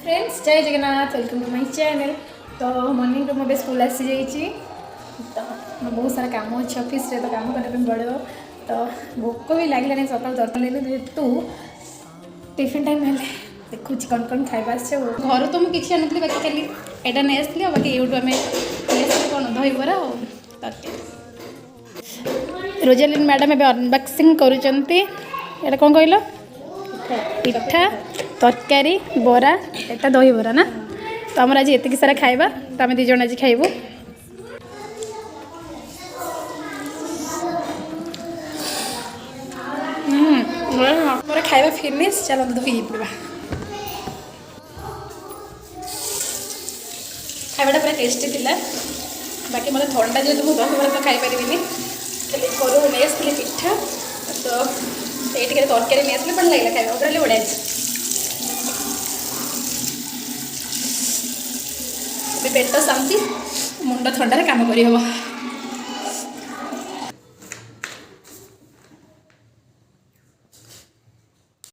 Friends जय Jagannath welcome to my channel. तो morning रू मैं स्कूल आसी जाइए तो बहुत सारा काम अच्छे ऑफिस रे तो काम करने पड़ो तो भोक भी लगे सकाल दरकार लेनी तू टिफिन टाइम है देखुँ कौन कौन खाଇବା घर तो मुझे किसी आनी बाकी खाली यहाँ नहीं आसती बाकी यूट्यूब आम कौन दहीबरा रोजालिन मैडम एवं अनबॉक्सिंग करुँचे कौन कहल पिठा तरकारी बरा एटा दही बरा ना तो आम आज एतिक सारा खाइबा तो आम दीज आज खाइबू। मोर खाइबा फिनिश चलो धोई पड़ा खाइबाटा पूरा टेस्टी थिला बाकी मतलब थंडा जेहतु मुझे दही बरा तो खाई पारिनी घर नहीं आसती पिठा तो ये तरकारी नहीं आसले बढ़िया लगे खाइबा पूरा बढ़िया पेट शांति मुंड थंडार काम कर।